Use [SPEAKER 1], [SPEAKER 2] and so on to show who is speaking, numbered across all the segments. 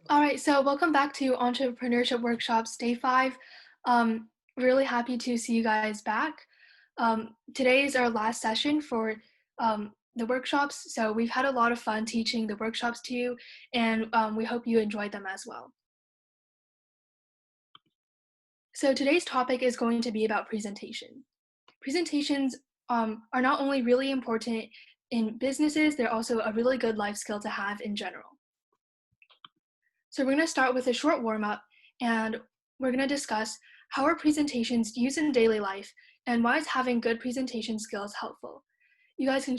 [SPEAKER 1] All right, so welcome back to Entrepreneurship Workshops Day 5. Really happy to see you guys back. Today is our last session for the workshops, so we've had a lot of fun teaching the workshops to you, and we hope you enjoyed them as well. So today's topic is going to be about presentation. Presentations are not only really important in businesses, they're also a really good life skill to have in general. So we're going to start with a short warm-up, and we're going to discuss how are presentations used in daily life and why is having good presentation skills helpful. You guys can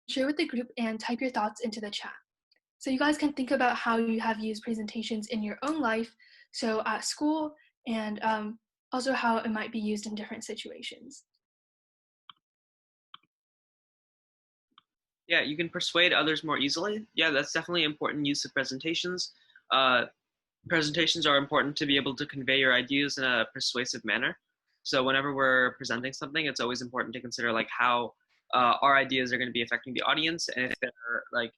[SPEAKER 1] share with the group and type your thoughts into the chat. So you guys can think about how you have used presentations in your own life, so at school, and also how it might be used in different situations.
[SPEAKER 2] Yeah, you can persuade others more easily. Yeah, that's definitely important use of presentations. Uh, Presentations are important to be able to convey your ideas in a persuasive manner. So whenever we're presenting something, it's always important to consider like how our ideas are going to be affecting the audience and if they're like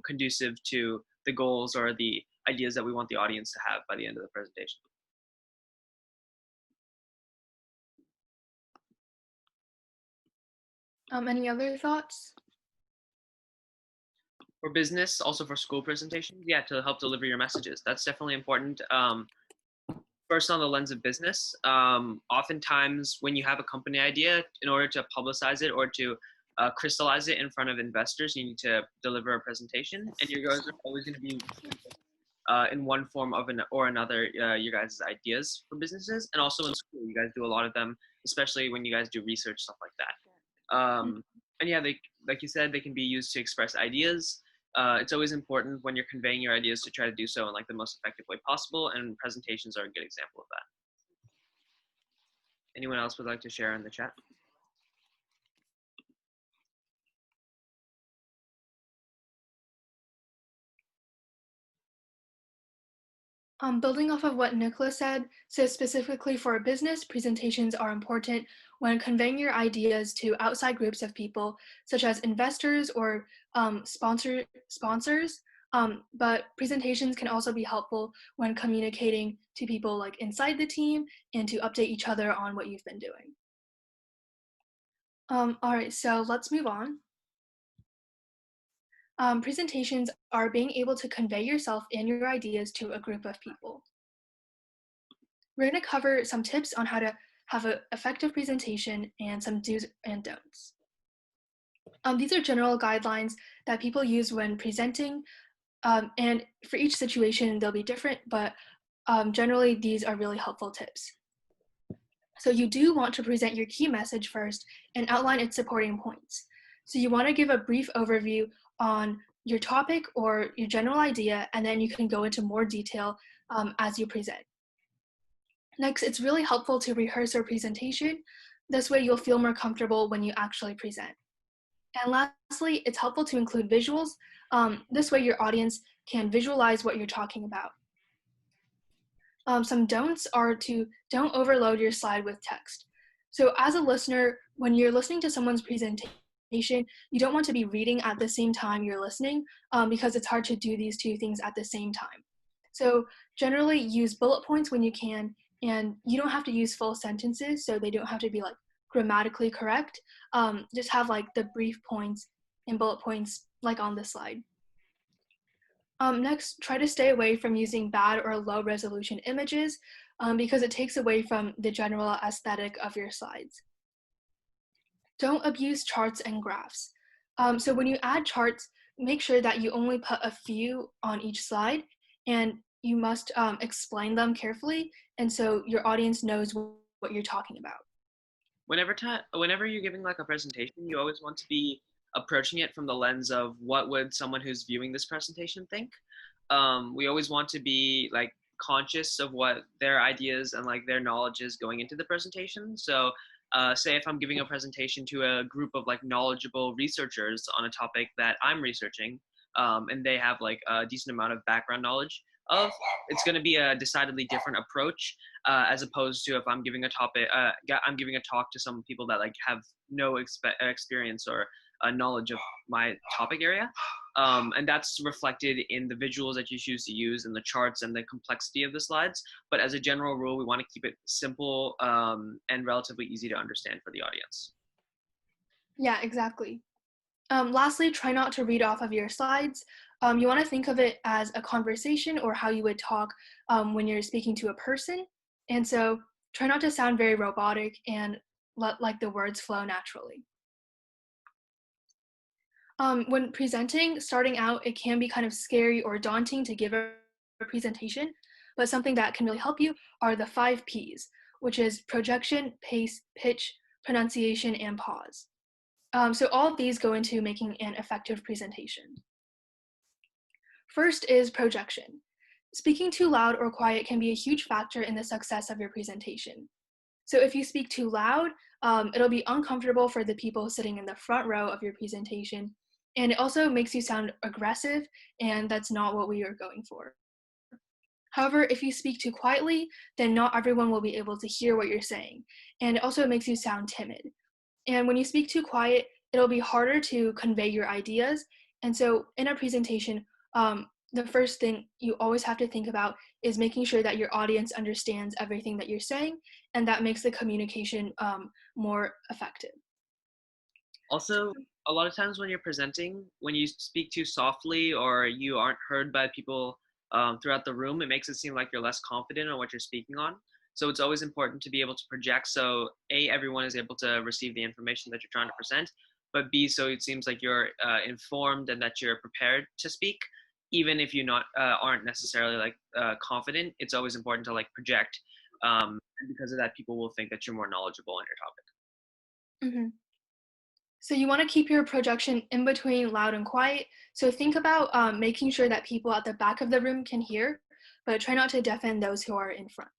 [SPEAKER 2] conducive to the goals or the ideas that we want the audience to have by the end of the presentation.
[SPEAKER 1] Any other thoughts?
[SPEAKER 2] For business, also for school presentations, yeah, to help deliver your messages. That's definitely important. First, on the lens of business, oftentimes when you have a company idea, in order to publicize it or to crystallize it in front of investors, you need to deliver a presentation, and your guys are always going to be in one form of or another your guys' ideas for businesses, and also in school, you guys do a lot of them, especially when you guys do research stuff like that. And yeah, they like you said, they can be used to express ideas. It's always important when you're conveying your ideas to try to do so in like the most effective way possible, and presentations are a good example of that. Anyone else would like to share in the chat?
[SPEAKER 1] Building off of what Nicholas said, so specifically for a business, presentations are important when conveying your ideas to outside groups of people, such as investors or sponsors. But presentations can also be helpful when communicating to people like inside the team and to update each other on what you've been doing. All right, so let's move on. Presentations are being able to convey yourself and your ideas to a group of people. We're going to cover some tips on how to have an effective presentation and some do's and don'ts. These are general guidelines that people use when presenting, and for each situation, they'll be different, but generally, these are really helpful tips. So you do want to present your key message first and outline its supporting points. So you want to give a brief overview on your topic or your general idea, and then you can go into more detail as you present. Next, it's really helpful to rehearse your presentation. This way you'll feel more comfortable when you actually present. And lastly, it's helpful to include visuals. This way your audience can visualize what you're talking about. Some don'ts are to don't overload your slide with text. So as a listener, when you're listening to someone's presentation, you don't want to be reading at the same time you're listening because it's hard to do these two things at the same time. So generally use bullet points when you can, and you don't have to use full sentences, so they don't have to be like grammatically correct. Just have like the brief points and bullet points like on the slide. Next, try to stay away from using bad or low resolution images because it takes away from the general aesthetic of your slides. Don't abuse charts and graphs. So when you add charts, make sure that you only put a few on each slide, and you must explain them carefully, and so your audience knows what you're talking about.
[SPEAKER 2] Whenever you're giving like a presentation, you always want to be approaching it from the lens of what would someone who's viewing this presentation think. We always want to be like conscious of what their ideas and like their knowledge is going into the presentation. So say if I'm giving a presentation to a group of like knowledgeable researchers on a topic that I'm researching, and they have like a decent amount of background knowledge of, it's going to be a decidedly different approach as opposed to if I'm giving a topic, I'm giving a talk to some people that like have no experience or knowledge of my topic area. And that's reflected in the visuals that you choose to use and the charts and the complexity of the slides. But as a general rule, we want to keep it simple and relatively easy to understand for the audience.
[SPEAKER 1] Yeah, exactly. Lastly, try not to read off of your slides. You want to think of it as a conversation or how you would talk when you're speaking to a person. And so try not to sound very robotic and let like the words flow naturally. When presenting, starting out, it can be kind of scary or daunting to give a presentation, but something that can really help you are the 5 Ps, which is projection, pace, pitch, pronunciation, and pause. So all of these go into making an effective presentation. First is projection. Speaking too loud or quiet can be a huge factor in the success of your presentation. So if you speak too loud, it'll be uncomfortable for the people sitting in the front row of your presentation. And it also makes you sound aggressive, and that's not what we are going for. However, if you speak too quietly, then not everyone will be able to hear what you're saying. And it also makes you sound timid. And when you speak too quiet, it'll be harder to convey your ideas. And so in a presentation, the first thing you always have to think about is making sure that your audience understands everything that you're saying, and that makes the communication more effective.
[SPEAKER 2] Also, a lot of times when you're presenting, when you speak too softly or you aren't heard by people throughout the room, it makes it seem like you're less confident on what you're speaking on. So it's always important to be able to project so A, everyone is able to receive the information that you're trying to present, but B, so it seems like you're informed and that you're prepared to speak, even if you not aren't necessarily like confident. It's always important to like project, and because of that, people will think that you're more knowledgeable on your topic.
[SPEAKER 1] Mhm. So you want to keep your projection in between loud and quiet. So think about making sure that people at the back of the room can hear, but try not to deafen those who are in front.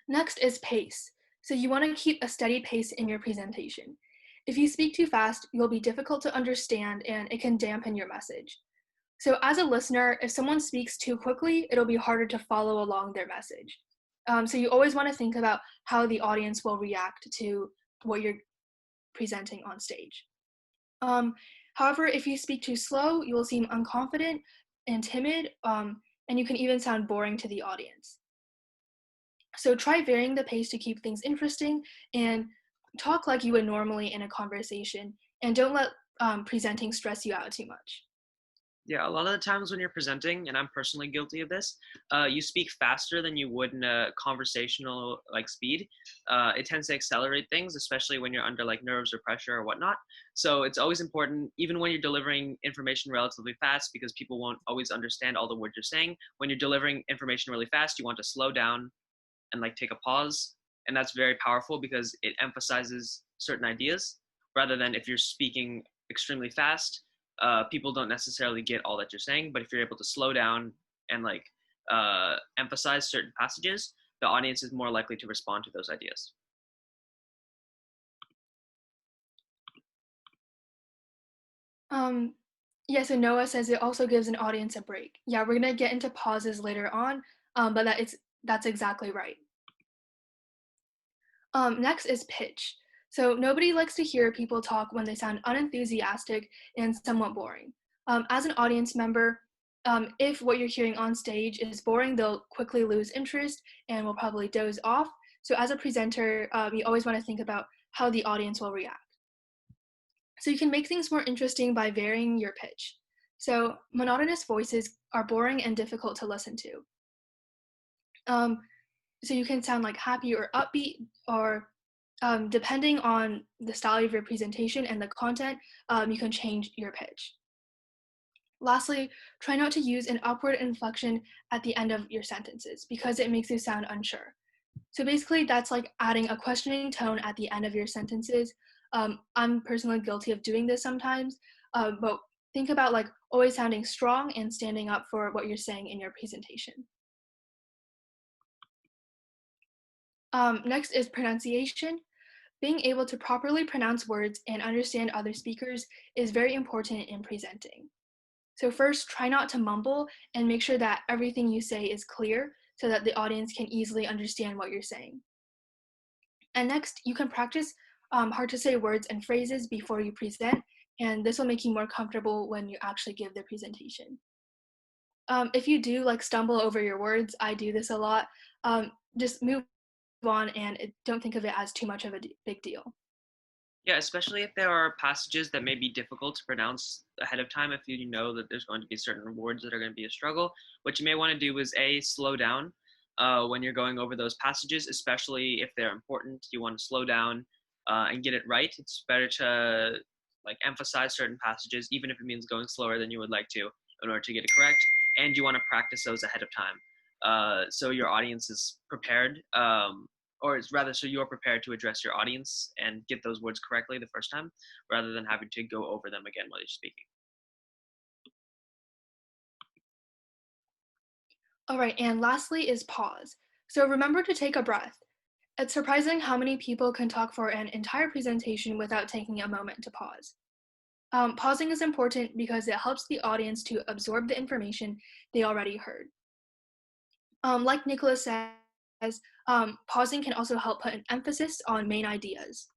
[SPEAKER 1] Next is pace. So you want to keep a steady pace in your presentation. If you speak too fast, you'll be difficult to understand and it can dampen your message. So as a listener, if someone speaks too quickly, it'll be harder to follow along their message. So you always want to think about how the audience will react to what you're presenting on stage. However, if you speak too slow, you will seem unconfident and timid, and you can even sound boring to the audience. So try varying the pace to keep things interesting and talk like you would normally in a conversation, and don't let presenting stress you out too much.
[SPEAKER 2] Yeah, a lot of the times when you're presenting, and I'm personally guilty of this, you speak faster than you would in a conversational like speed. It tends to accelerate things, especially when you're under like nerves or pressure or whatnot. So it's always important, even when you're delivering information relatively fast, because people won't always understand all the words you're saying. When you're delivering information really fast, you want to slow down and like take a pause, and that's very powerful because it emphasizes certain ideas rather than if you're speaking extremely fast, people don't necessarily get all that you're saying. But if you're able to slow down and like emphasize certain passages, the audience is more likely to respond to those ideas.
[SPEAKER 1] Um, yeah, so Noah says it also gives an audience a break. Yeah, we're gonna get into pauses later on, but that's exactly right. Next is pitch. So nobody likes to hear people talk when they sound unenthusiastic and somewhat boring. As an audience member, if what you're hearing on stage is boring, they'll quickly lose interest and will probably doze off. So as a presenter, you always want to think about how the audience will react. So you can make things more interesting by varying your pitch. So monotonous voices are boring and difficult to listen to. Um, so you can sound like happy or upbeat, or depending on the style of your presentation and the content, you can change your pitch. Lastly, try not to use an upward inflection at the end of your sentences because it makes you sound unsure. So basically, that's like adding a questioning tone at the end of your sentences. I'm personally guilty of doing this sometimes, but think about like always sounding strong and standing up for what you're saying in your presentation. Next is pronunciation. Being able to properly pronounce words and understand other speakers is very important in presenting. So first, try not to mumble and make sure that everything you say is clear so that the audience can easily understand what you're saying. And next, you can practice hard to say words and phrases before you present, and this will make you more comfortable when you actually give the presentation. If you do like stumble over your words, I do this a lot. Just move on and don't think of it as too much of a big deal.
[SPEAKER 2] Yeah, especially if there are passages that may be difficult to pronounce ahead of time. If you know that there's going to be certain words that are going to be a struggle, what you may want to do is slow down when you're going over those passages, especially if they're important. You want to slow down and get it right. It's better to like emphasize certain passages, even if it means going slower than you would like to, in order to get it correct. And you want to practice those ahead of time, so your audience is prepared. Or it's rather so you're prepared to address your audience and get those words correctly the first time rather than having to go over them again while you're speaking.
[SPEAKER 1] All right, and lastly is pause. So remember to take a breath. It's surprising how many people can talk for an entire presentation without taking a moment to pause. Pausing is important because it helps the audience to absorb the information they already heard. Like Nicholas says, pausing can also help put an emphasis on main ideas.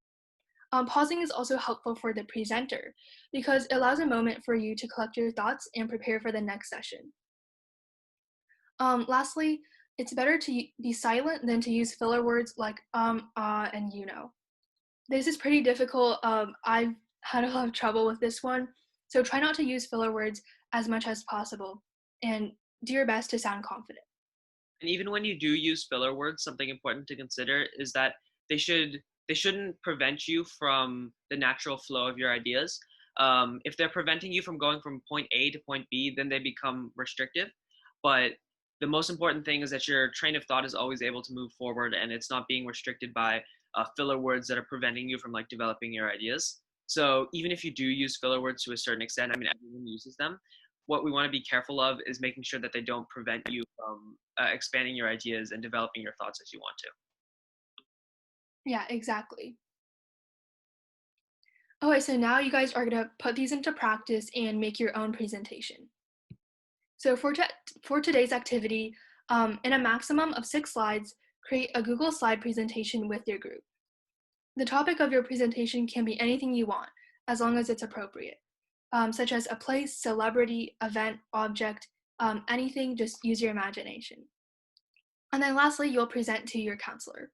[SPEAKER 1] Pausing is also helpful for the presenter because it allows a moment for you to collect your thoughts and prepare for the next session. Lastly, it's better to be silent than to use filler words like and you know. This is pretty difficult. I've had a lot of trouble with this one, so try not to use filler words as much as possible and do your best to sound confident.
[SPEAKER 2] And even when you do use filler words, something important to consider is that they shouldn't prevent you from the natural flow of your ideas. If they're preventing you from going from point A to point B, then they become restrictive. But the most important thing is that your train of thought is always able to move forward, and it's not being restricted by filler words that are preventing you from like developing your ideas. So even if you do use filler words to a certain extent, I mean, everyone uses them. What we want to be careful of is making sure that they don't prevent you from expanding your ideas and developing your thoughts as you want to.
[SPEAKER 1] Yeah, exactly. Okay, so now you guys are gonna put these into practice and make your own presentation. So for today's activity, in a maximum of 6 slides, create a Google slide presentation with your group. The topic of your presentation can be anything you want, as long as it's appropriate, such as a place, celebrity, event, object, anything, just use your imagination. And then lastly, you'll present to your counselor.